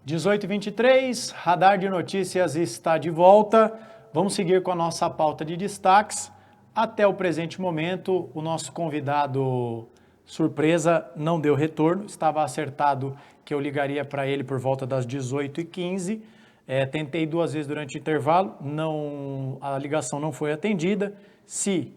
18h23, Radar de Notícias está de volta. Vamos seguir com a nossa pauta de destaques. Até o presente momento, o nosso convidado surpresa não deu retorno. Estava acertado que eu ligaria para ele por volta das 18h15. Tentei 2 vezes durante o intervalo, a ligação não foi atendida. Se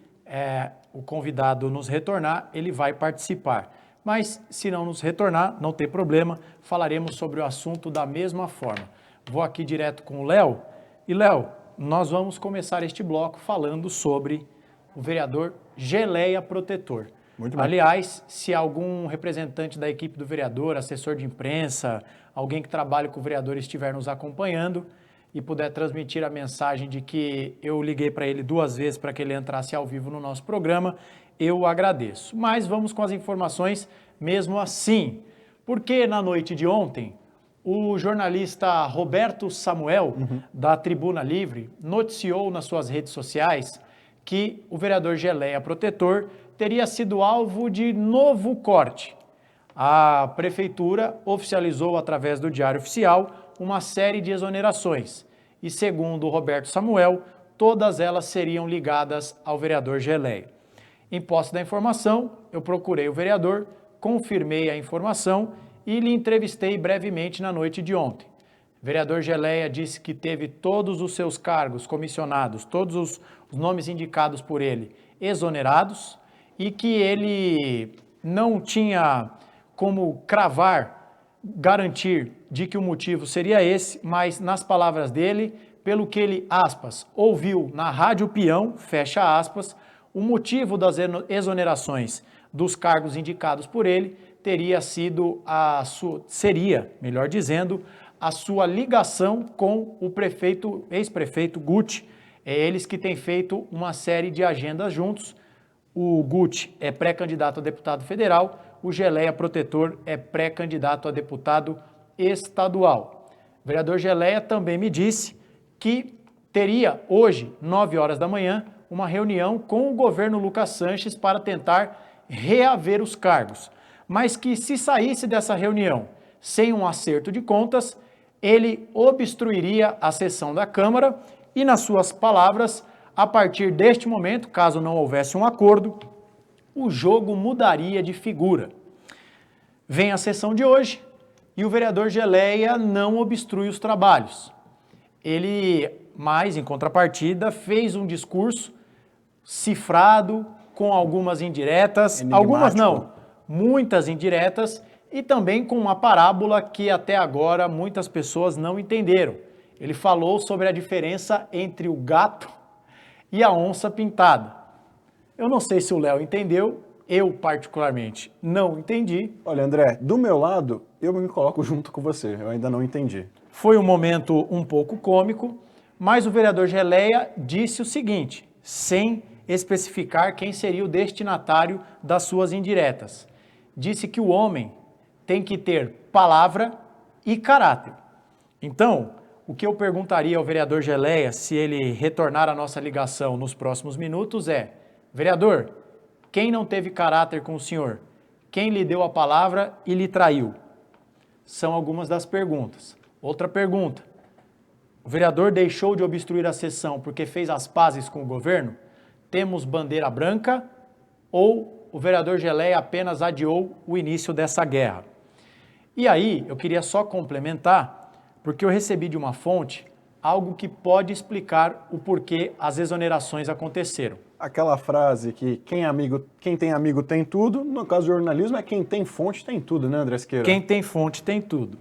o convidado nos retornar, ele vai participar. Mas se não nos retornar, não tem problema, falaremos sobre o assunto da mesma forma. Vou aqui direto com o Léo. E Léo, nós vamos começar este bloco falando sobre o vereador Geleia Protetor. Muito bem. Aliás, se algum representante da equipe do vereador, assessor de imprensa, alguém que trabalha com o vereador estiver nos acompanhando e puder transmitir a mensagem de que eu liguei para ele 2 vezes para que ele entrasse ao vivo no nosso programa, eu agradeço. Mas vamos com as informações mesmo assim. Porque na noite de ontem, o jornalista Roberto Samuel, da Tribuna Livre, noticiou nas suas redes sociais que o vereador Geleia Protetor teria sido alvo de novo corte. A prefeitura oficializou através do Diário Oficial uma série de exonerações e, segundo o Roberto Samuel, todas elas seriam ligadas ao vereador Geleia. Em posse da informação, eu procurei o vereador, confirmei a informação e lhe entrevistei brevemente na noite de ontem. O vereador Geleia disse que teve todos os seus cargos comissionados, todos os nomes indicados por ele, exonerados e que ele não tinha como cravar, garantir de que o motivo seria esse, mas nas palavras dele, pelo que ele, aspas, ouviu na Rádio Peão, fecha aspas, o motivo das exonerações dos cargos indicados por ele seria, melhor dizendo, a sua ligação com o prefeito, ex-prefeito Guti. É eles que têm feito uma série de agendas juntos. O Guti é pré-candidato a deputado federal, o Geleia Protetor é pré-candidato a deputado estadual. O vereador Geleia também me disse que teria hoje, 9 horas da manhã, uma reunião com o governo Lucas Sanches para tentar reaver os cargos, mas que se saísse dessa reunião sem um acerto de contas, ele obstruiria a sessão da Câmara e, nas suas palavras, a partir deste momento, caso não houvesse um acordo, o jogo mudaria de figura. Vem a sessão de hoje e o vereador Geleia não obstrui os trabalhos. Ele, mais em contrapartida, fez um discurso cifrado, com algumas indiretas, algumas não, muitas indiretas, e também com uma parábola que até agora muitas pessoas não entenderam. Ele falou sobre a diferença entre o gato e a onça pintada. Eu não sei se o Léo entendeu, eu particularmente não entendi. Olha, André, do meu lado, eu me coloco junto com você, eu ainda não entendi. Foi um momento um pouco cômico, mas o vereador Geleia disse o seguinte, sem especificar quem seria o destinatário das suas indiretas. Disse que o homem tem que ter palavra e caráter. Então, o que eu perguntaria ao vereador Geleia, se ele retornar a nossa ligação nos próximos minutos, é: vereador, quem não teve caráter com o senhor? Quem lhe deu a palavra e lhe traiu? São algumas das perguntas. Outra pergunta: o vereador deixou de obstruir a sessão porque fez as pazes com o governo? Temos bandeira branca ou o vereador Geleia apenas adiou o início dessa guerra? E aí, eu queria só complementar, porque eu recebi de uma fonte algo que pode explicar o porquê as exonerações aconteceram. Aquela frase que quem tem amigo tem tudo, no caso do jornalismo é quem tem fonte tem tudo, né, André Siqueira? Quem tem fonte tem tudo.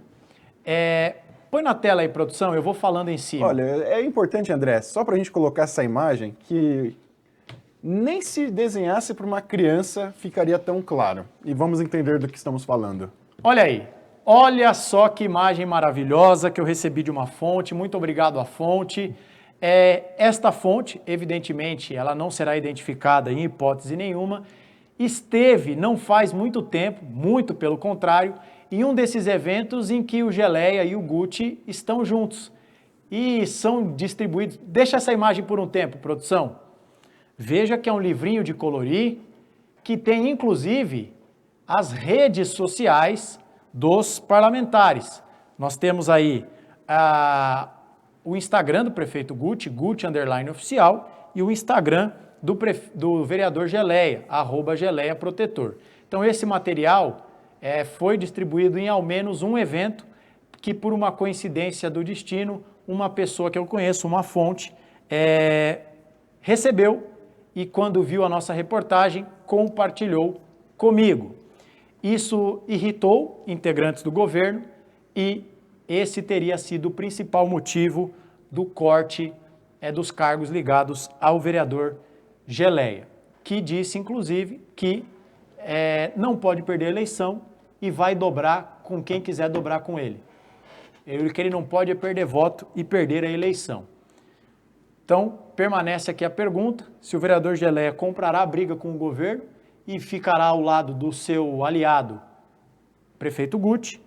Põe na tela aí, produção, eu vou falando em cima. Olha, é importante, André, só para a gente colocar essa imagem, que nem se desenhasse para uma criança ficaria tão claro. E vamos entender do que estamos falando. Olha aí, olha só que imagem maravilhosa que eu recebi de uma fonte, muito obrigado à fonte. Esta fonte, evidentemente, ela não será identificada em hipótese nenhuma, esteve não faz muito tempo, muito pelo contrário, em um desses eventos em que o Geleia e o Guti estão juntos e são distribuídos. Deixa essa imagem por um tempo, produção. Veja que é um livrinho de colorir que tem, inclusive, as redes sociais dos parlamentares. nós temos aí o Instagram do prefeito Guti, Guti_oficial, e o Instagram do vereador Geleia, @GeleiaProtetor. Então esse material foi distribuído em ao menos um evento que, por uma coincidência do destino, uma pessoa que eu conheço, uma fonte, recebeu e, quando viu a nossa reportagem, compartilhou comigo. Isso irritou integrantes do governo e esse teria sido o principal motivo do corte dos cargos ligados ao vereador Geleia, que disse, inclusive, que não pode perder a eleição e vai dobrar com quem quiser dobrar com ele. Que ele não pode perder voto e perder a eleição. Então, permanece aqui a pergunta, se o vereador Geleia comprará a briga com o governo e ficará ao lado do seu aliado, prefeito Guti,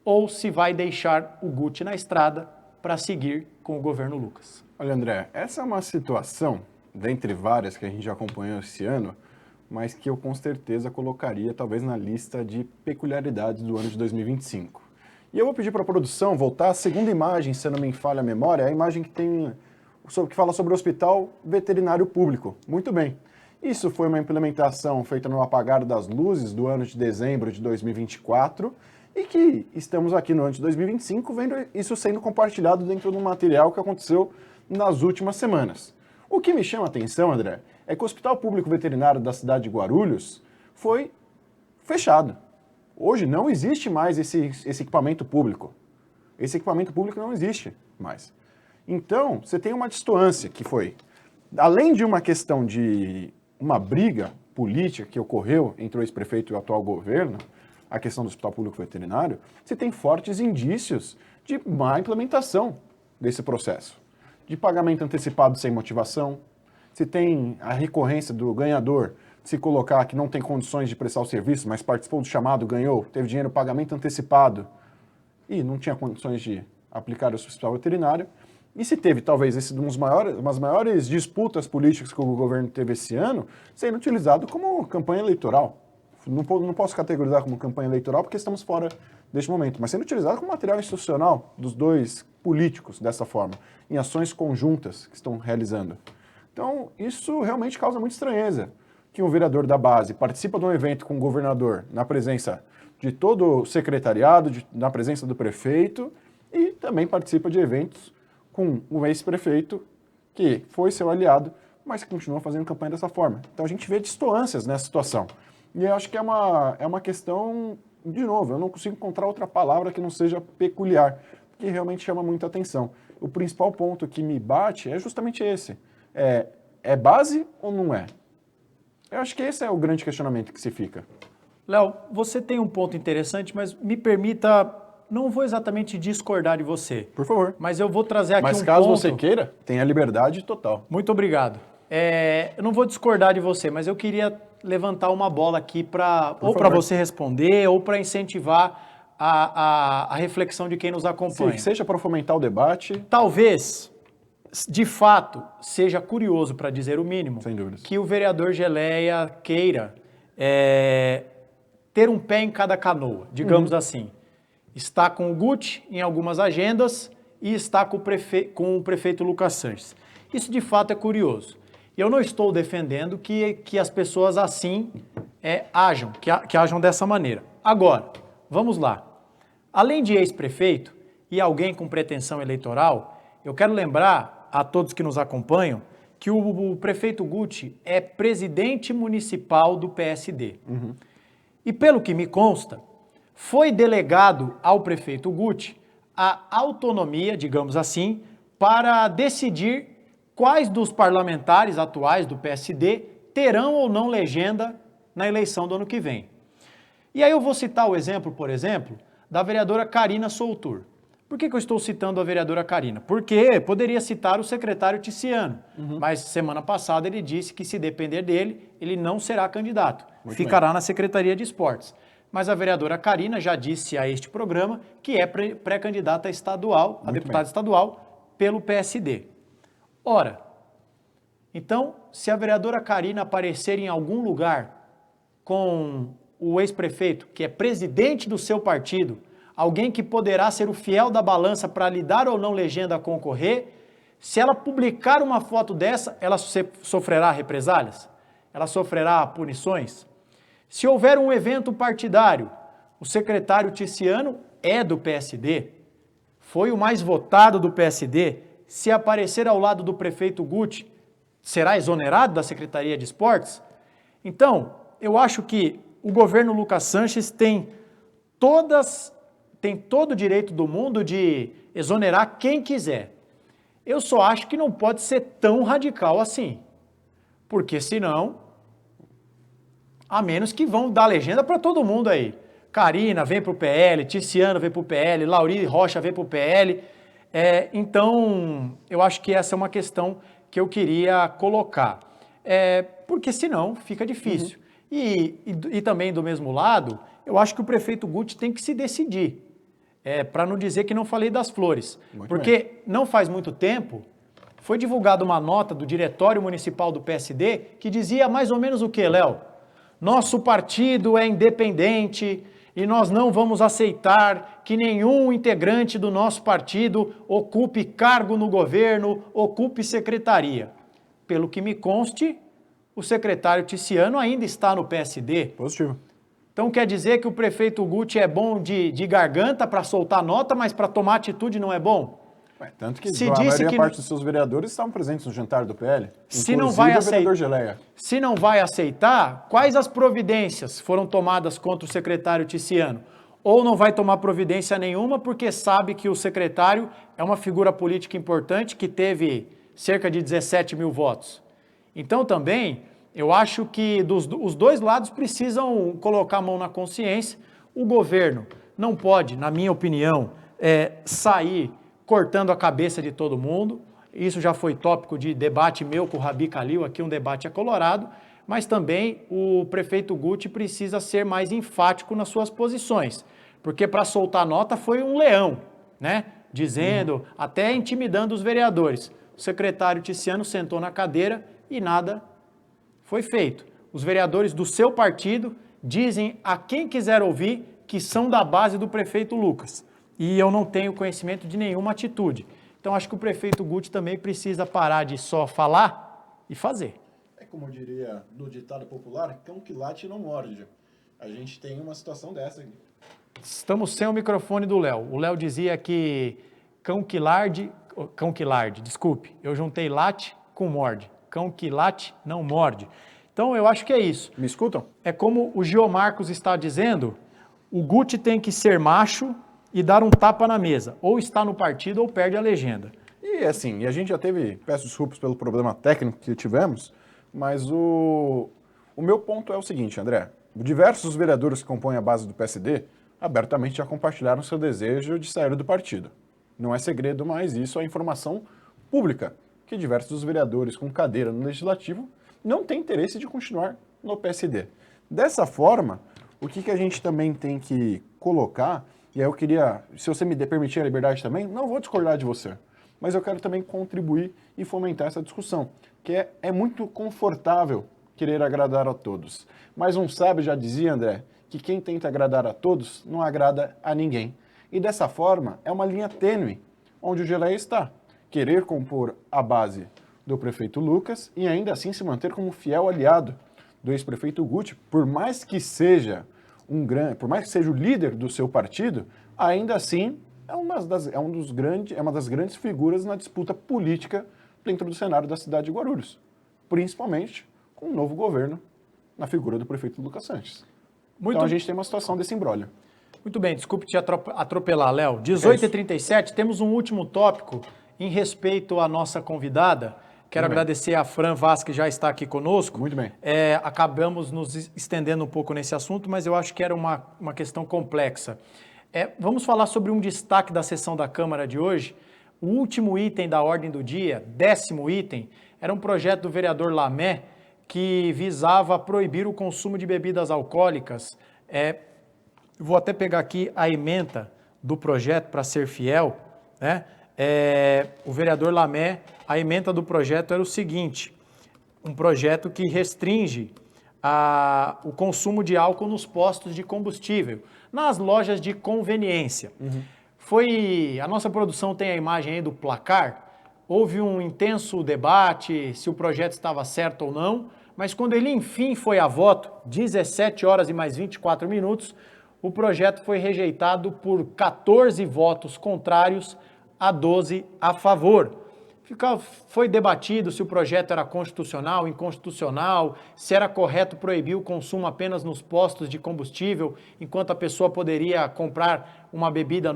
ou se vai deixar o Guti na estrada para seguir com o governo Lucas. Olha, André, essa é uma situação, dentre várias que a gente já acompanhou esse ano, mas que eu com certeza colocaria talvez na lista de peculiaridades do ano de 2025. E eu vou pedir para a produção voltar à segunda imagem, se não me falha a memória, a imagem que fala sobre o Hospital Veterinário Público. Muito bem. Isso foi uma implementação feita no apagar das luzes do ano de dezembro de 2024 e que estamos aqui no ano de 2025 vendo isso sendo compartilhado dentro de um material que aconteceu nas últimas semanas. O que me chama a atenção, André, é que o Hospital Público Veterinário da cidade de Guarulhos foi fechado. Hoje não existe mais esse equipamento público. Esse equipamento público não existe mais. Então, você tem uma distância que foi, além de uma questão de uma briga política que ocorreu entre o ex-prefeito e o atual governo, a questão do Hospital Público Veterinário, você tem fortes indícios de má implementação desse processo. De pagamento antecipado sem motivação, se tem a recorrência do ganhador se colocar que não tem condições de prestar o serviço, mas participou do chamado, ganhou, teve dinheiro, pagamento antecipado e não tinha condições de aplicar o hospital veterinário. E se teve, talvez, umas maiores disputas políticas que o governo teve esse ano, sendo utilizado como campanha eleitoral. Não posso categorizar como campanha eleitoral porque estamos fora deste momento, mas sendo utilizado como material institucional dos dois políticos dessa forma, em ações conjuntas que estão realizando. Então, isso realmente causa muita estranheza, que um vereador da base participa de um evento com o governador na presença de todo o secretariado, na presença do prefeito, e também participa de eventos com o ex-prefeito, que foi seu aliado, mas que continua fazendo campanha dessa forma. Então a gente vê distoâncias nessa situação. E eu acho que é uma questão, de novo, eu não consigo encontrar outra palavra que não seja peculiar, que realmente chama muita atenção. O principal ponto que me bate é justamente esse. É base ou não é? Eu acho que esse é o grande questionamento que se fica. Léo, você tem um ponto interessante, mas me permita, não vou exatamente discordar de você. Por favor. Mas eu vou trazer aqui mas um ponto... Mas caso você queira, tenha liberdade total. Muito obrigado. Eu não vou discordar de você, mas eu queria levantar uma bola aqui para você responder ou para incentivar a reflexão de quem nos acompanha. Sim, seja para fomentar o debate. Talvez, de fato, seja curioso, para dizer o mínimo, sem dúvidas, que o vereador Geleia queira ter um pé em cada canoa, digamos assim. Está com o Guti em algumas agendas e está com o prefeito Lucas Sanches. Isso, de fato, é curioso. E eu não estou defendendo que as pessoas assim ajam, que ajam dessa maneira. Agora, vamos lá. Além de ex-prefeito e alguém com pretensão eleitoral, eu quero lembrar a todos que nos acompanham que o prefeito Guti é presidente municipal do PSD. E pelo que me consta, foi delegado ao prefeito Guti a autonomia, digamos assim, para decidir quais dos parlamentares atuais do PSD terão ou não legenda na eleição do ano que vem. E aí eu vou citar o exemplo, por exemplo, da vereadora Carina Soutur. Por que eu estou citando a vereadora Carina? Porque poderia citar o secretário Ticiano, mas semana passada ele disse que, se depender dele, ele não será candidato, ficará na Secretaria de Esportes. Mas a vereadora Carina já disse a este programa que é pré-candidata estadual, a deputada estadual, pelo PSD. Ora, então, se a vereadora Carina aparecer em algum lugar com o ex-prefeito, que é presidente do seu partido, alguém que poderá ser o fiel da balança para lhe dar ou não legenda a concorrer, se ela publicar uma foto dessa, ela sofrerá represálias? Ela sofrerá punições? Se houver um evento partidário, o secretário Ticiano é do PSD, foi o mais votado do PSD, se aparecer ao lado do prefeito Guti, será exonerado da Secretaria de Esportes? Então, eu acho que o governo Lucas Sanches tem todo o direito do mundo de exonerar quem quiser. Eu só acho que não pode ser tão radical assim, porque senão, a menos que vão dar legenda para todo mundo aí. Karina vem para o PL, Ticiano vem para o PL, Lauri Rocha vem para o PL. Então, eu acho que essa é uma questão que eu queria colocar. Porque senão fica difícil. E também do mesmo lado, eu acho que o prefeito Guti tem que se decidir. Para não dizer que não falei das flores. Porque não faz muito tempo, foi divulgada uma nota do Diretório Municipal do PSD que dizia mais ou menos o que, Léo? Nosso partido é independente e nós não vamos aceitar que nenhum integrante do nosso partido ocupe cargo no governo, ocupe secretaria. Pelo que me conste, o secretário Ticiano ainda está no PSD. Positivo. Então quer dizer que o prefeito Guti é bom de garganta para soltar nota, mas para tomar atitude não é bom? Tanto que a maioria parte dos seus vereadores estavam presentes no jantar do PL. Se não vai o vereador Geleia. Se não vai aceitar, quais as providências foram tomadas contra o secretário Ticiano? Ou não vai tomar providência nenhuma porque sabe que o secretário é uma figura política importante que teve cerca de 17 mil votos. Então também, eu acho que os dois lados precisam colocar a mão na consciência. O governo não pode, na minha opinião, sair cortando a cabeça de todo mundo. Isso já foi tópico de debate meu com o Rabi Kalil, aqui um debate acolorado, mas também o prefeito Guti precisa ser mais enfático nas suas posições, porque para soltar nota foi um leão, né? Dizendo, até intimidando os vereadores. O secretário Ticiano sentou na cadeira e nada foi feito. Os vereadores do seu partido dizem a quem quiser ouvir que são da base do prefeito Lucas. E eu não tenho conhecimento de nenhuma atitude. Então, acho que o prefeito Guti também precisa parar de só falar e fazer. Como diria no ditado popular, cão que late não morde. A gente tem uma situação dessa aqui. Estamos sem o microfone do Léo. O Léo dizia que cão que larde, desculpe, eu juntei late com morde. Cão que late não morde. Então, eu acho que é isso. Me escutam? É como o Geomarcos está dizendo, o Guti tem que ser macho e dar um tapa na mesa. Ou está no partido ou perde a legenda. E assim, a gente já teve, peço desculpas pelo problema técnico que tivemos, mas o meu ponto é o seguinte, André. Diversos vereadores que compõem a base do PSD abertamente já compartilharam seu desejo de sair do partido. Não é segredo, mas isso é informação pública, que diversos vereadores com cadeira no Legislativo não têm interesse de continuar no PSD. Dessa forma, o que a gente também tem que colocar, e aí eu queria, se você me permitir a liberdade também, não vou discordar de você, mas eu quero também contribuir e fomentar essa discussão, que é muito confortável querer agradar a todos. Mas um sábio já dizia, André, que quem tenta agradar a todos não agrada a ninguém. E dessa forma, é uma linha tênue onde o Geleia está. Querer compor a base do prefeito Lucas e ainda assim se manter como fiel aliado do ex-prefeito Guti, por mais que seja o líder do seu partido, ainda assim é uma das grandes figuras na disputa política dentro do cenário da cidade de Guarulhos, principalmente com o novo governo na figura do prefeito Lucas Sanches. Então a gente tem uma situação desse imbróglio. Muito bem, desculpe te atropelar, Léo. 18h37, temos um último tópico em respeito à nossa convidada. Quero agradecer a Fran Vaz, que já está aqui conosco. Muito bem. Acabamos nos estendendo um pouco nesse assunto, mas eu acho que era uma questão complexa. Vamos falar sobre um destaque da sessão da Câmara de hoje. O último item da ordem do dia, 10º item, era um projeto do vereador Lamé que visava proibir o consumo de bebidas alcoólicas. Vou até pegar aqui a ementa do projeto para ser fiel, né? O vereador Lamé, a ementa do projeto era o seguinte, um projeto que restringe o consumo de álcool nos postos de combustível. nas lojas de conveniência. A nossa produção tem a imagem aí do placar. Houve um intenso debate se o projeto estava certo ou não, mas quando ele enfim foi a voto, 17 horas e mais 24 minutos, o projeto foi rejeitado por 14 votos contrários a 12 a favor. Foi debatido se o projeto era constitucional, inconstitucional, se era correto proibir o consumo apenas nos postos de combustível, enquanto a pessoa poderia comprar uma bebida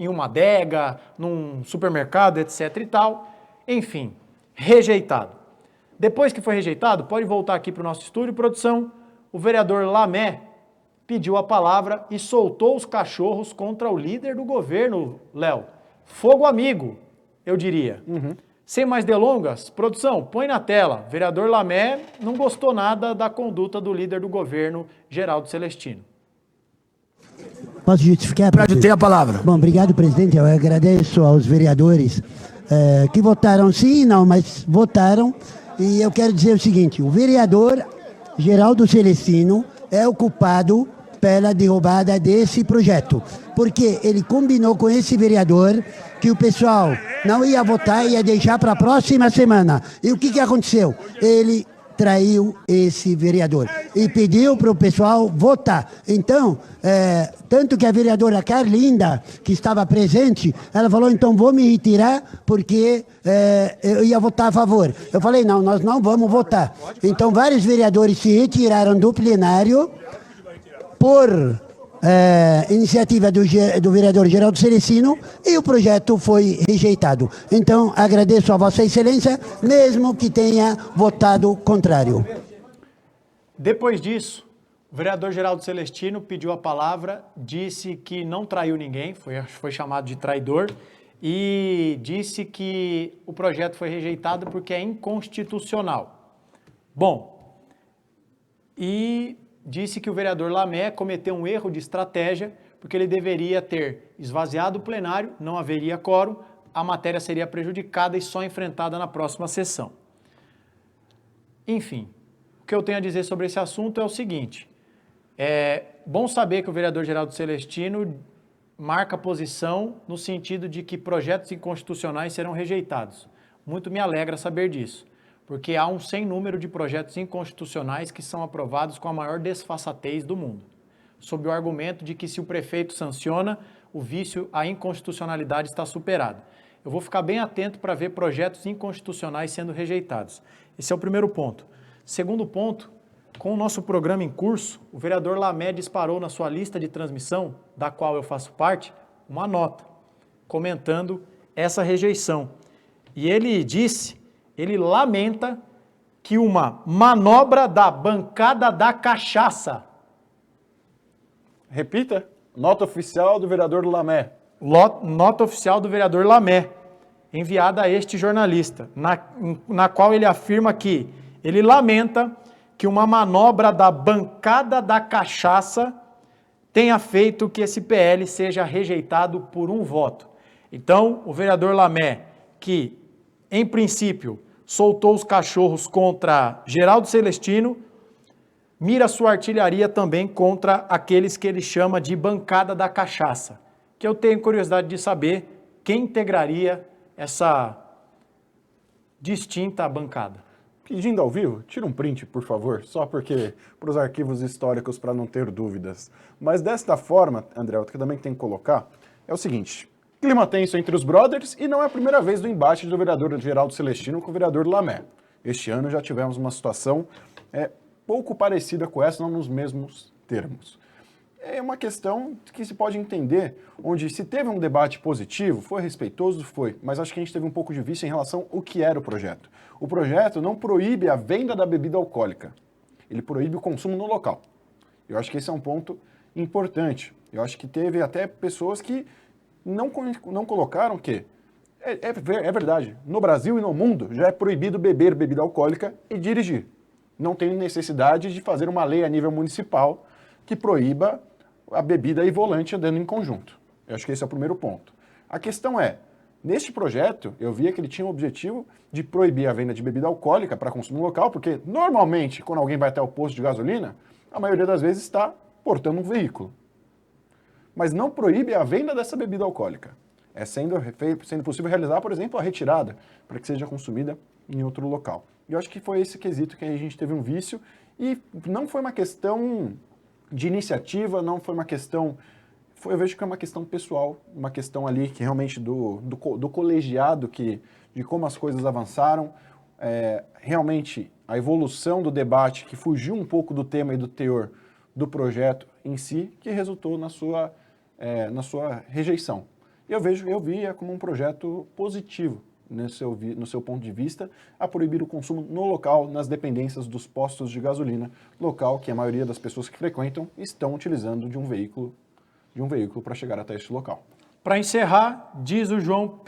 em uma adega, num supermercado, etc. e tal. Enfim, rejeitado. Depois que foi rejeitado, pode voltar aqui para o nosso estúdio, produção. O vereador Lamé pediu a palavra e soltou os cachorros contra o líder do governo, Léo. Fogo amigo, eu diria. Sem mais delongas, produção, põe na tela. Vereador Lamé não gostou nada da conduta do líder do governo, Geraldo Celestino. Posso justificar? Pode ter a palavra. Bom, obrigado, presidente. Eu agradeço aos vereadores que votaram sim, não, mas votaram. E eu quero dizer o seguinte, o vereador Geraldo Celestino é o culpado pela derrubada desse projeto, porque ele combinou com esse vereador que o pessoal não ia votar, ia deixar para a próxima semana. E o que aconteceu? Ele traiu esse vereador e pediu para o pessoal votar. Então, tanto que a vereadora Carlinda, que estava presente, ela falou, então vou me retirar porque eu ia votar a favor. Eu falei, não, nós não vamos votar. Então, vários vereadores se retiraram do plenário por iniciativa do vereador Geraldo Celestino e o projeto foi rejeitado. Então, agradeço a Vossa Excelência, mesmo que tenha votado contrário. Depois disso, o vereador Geraldo Celestino pediu a palavra, disse que não traiu ninguém, foi chamado de traidor, e disse que o projeto foi rejeitado porque é inconstitucional. Bom, e disse que o vereador Lamé cometeu um erro de estratégia, porque ele deveria ter esvaziado o plenário, não haveria quórum, a matéria seria prejudicada e só enfrentada na próxima sessão. Enfim, o que eu tenho a dizer sobre esse assunto é o seguinte, é bom saber que o vereador Geraldo Celestino marca posição no sentido de que projetos inconstitucionais serão rejeitados. Muito me alegra saber disso, porque há um sem número de projetos inconstitucionais que são aprovados com a maior desfaçatez do mundo, sob o argumento de que se o prefeito sanciona, o vício, a inconstitucionalidade está superada. Eu vou ficar bem atento para ver projetos inconstitucionais sendo rejeitados. Esse é o primeiro ponto. Segundo ponto, com o nosso programa em curso, o vereador Lamé disparou na sua lista de transmissão, da qual eu faço parte, uma nota, comentando essa rejeição. E ele lamenta que uma manobra da bancada da cachaça. Repita, nota oficial do vereador Lamé. Nota oficial do vereador Lamé, enviada a este jornalista, na qual ele afirma que ele lamenta que uma manobra da bancada da cachaça tenha feito que esse PL seja rejeitado por um voto. Então, o vereador Lamé, que, em princípio, soltou os cachorros contra Geraldo Celestino, mira sua artilharia também contra aqueles que ele chama de bancada da cachaça, que eu tenho curiosidade de saber quem integraria essa distinta bancada. Pedindo ao vivo, tira um print, por favor, só porque para os arquivos históricos, para não ter dúvidas. Mas desta forma, André, o que também tem que colocar é o seguinte: clima tenso entre os brothers e não é a primeira vez do embate do vereador Geraldo Celestino com o vereador Lamé. Este ano já tivemos uma situação pouco parecida com essa, não nos mesmos termos. É uma questão que se pode entender, onde se teve um debate positivo, foi respeitoso, foi, mas acho que a gente teve um pouco de vício em relação ao que era o projeto. O projeto não proíbe a venda da bebida alcoólica, ele proíbe o consumo no local. Eu acho que esse é um ponto importante. Eu acho que teve até pessoas que não colocaram que, é verdade, no Brasil e no mundo já é proibido beber bebida alcoólica e dirigir. Não tem necessidade de fazer uma lei a nível municipal que proíba a bebida e volante andando em conjunto. Eu acho que esse é o primeiro ponto. A questão é, neste projeto, eu via que ele tinha o objetivo de proibir a venda de bebida alcoólica para consumo local, porque normalmente, quando alguém vai até o posto de gasolina, a maioria das vezes está portando um veículo. mas não proíbe a venda dessa bebida alcoólica. Sendo possível realizar, por exemplo, a retirada, para que seja consumida em outro local. E eu acho que foi esse quesito que a gente teve um vício, e não foi uma questão de iniciativa, não foi uma questão... eu vejo que é uma questão pessoal, uma questão ali que realmente do colegiado, de como as coisas avançaram, realmente a evolução do debate, que fugiu um pouco do tema e do teor do projeto em si, que resultou na sua rejeição. Eu via como um projeto positivo, no seu ponto de vista, a proibir o consumo no local, nas dependências dos postos de gasolina, local que a maioria das pessoas que frequentam estão utilizando de um veículo para chegar até este local. Para encerrar, diz o João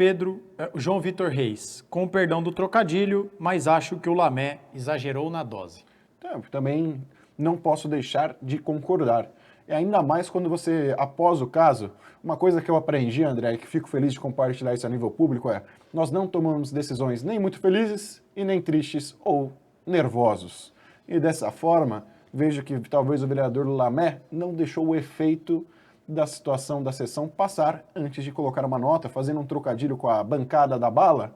Vitor Reis, com o perdão do trocadilho, mas acho que o Lamé exagerou na dose. Então, também não posso deixar de concordar. E ainda mais quando você, após o caso, uma coisa que eu aprendi, André, e que fico feliz de compartilhar isso a nível público nós não tomamos decisões nem muito felizes e nem tristes ou nervosos. E dessa forma, vejo que talvez o vereador Lamé não deixou o efeito da situação da sessão passar antes de colocar uma nota, fazendo um trocadilho com a bancada da bala.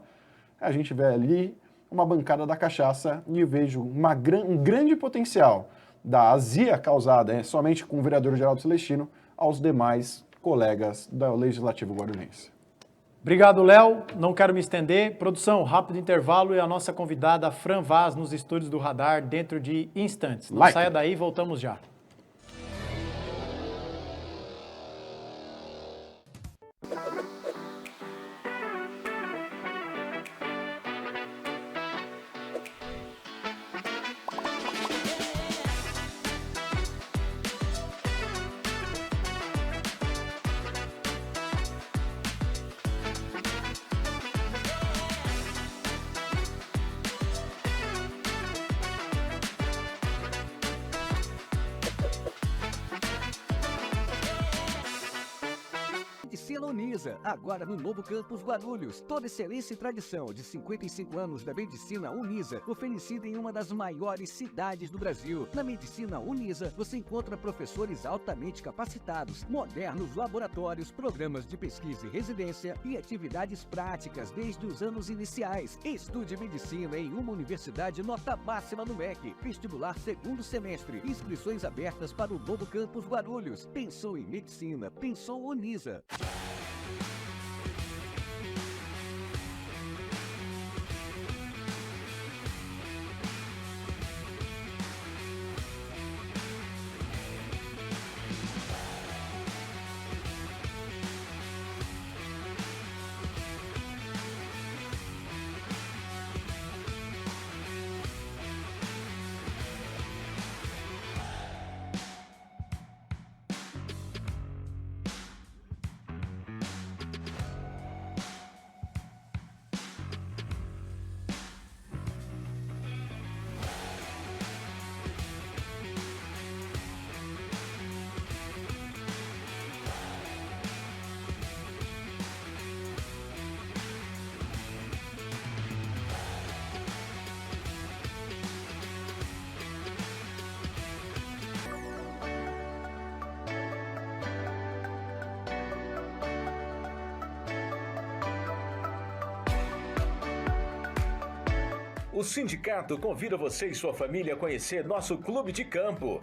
A gente vê ali uma bancada da cachaça e eu vejo um grande potencial da azia causada somente com o vereador Geraldo Celestino aos demais colegas do Legislativo Guarulhense. Obrigado, Léo. Não quero me estender. Produção, rápido intervalo e a nossa convidada Fran Vaz nos estúdios do Radar dentro de instantes. Não saia daí, voltamos já. Medicina Unisa, agora no novo campus Guarulhos. Toda excelência e tradição de 55 anos da Medicina Unisa, oferecida em uma das maiores cidades do Brasil. Na Medicina Unisa, você encontra professores altamente capacitados, modernos laboratórios, programas de pesquisa e residência e atividades práticas desde os anos iniciais. Estude medicina em uma universidade nota máxima no MEC. Vestibular segundo semestre. Inscrições abertas para o novo campus Guarulhos. Pensou em medicina? Pensou Unisa. O sindicato convida você e sua família a conhecer nosso clube de campo.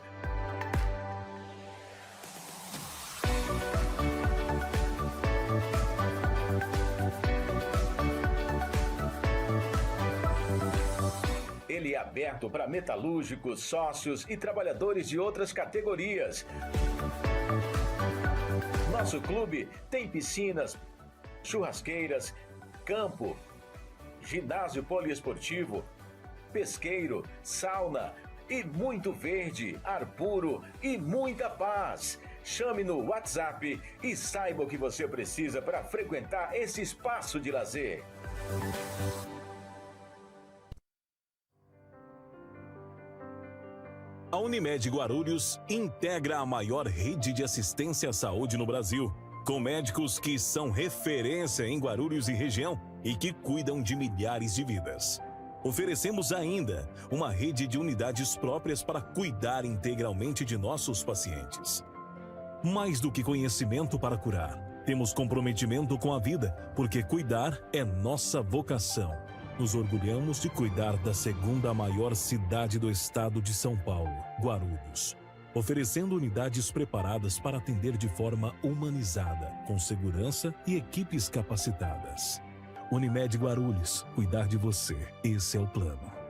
Ele é aberto para metalúrgicos, sócios e trabalhadores de outras categorias. Nosso clube tem piscinas, churrasqueiras, campo, ginásio poliesportivo, pesqueiro, sauna e muito verde, ar puro e muita paz. Chame no WhatsApp e saiba o que você precisa para frequentar esse espaço de lazer. A Unimed Guarulhos integra a maior rede de assistência à saúde no Brasil, com médicos que são referência em Guarulhos e região e que cuidam de milhares de vidas. Oferecemos ainda uma rede de unidades próprias para cuidar integralmente de nossos pacientes. Mais do que conhecimento para curar, temos comprometimento com a vida, porque cuidar é nossa vocação. Nos orgulhamos de cuidar da segunda maior cidade do estado de São Paulo, Guarulhos, oferecendo unidades preparadas para atender de forma humanizada, com segurança e equipes capacitadas. Unimed Guarulhos, cuidar de você, esse é o plano.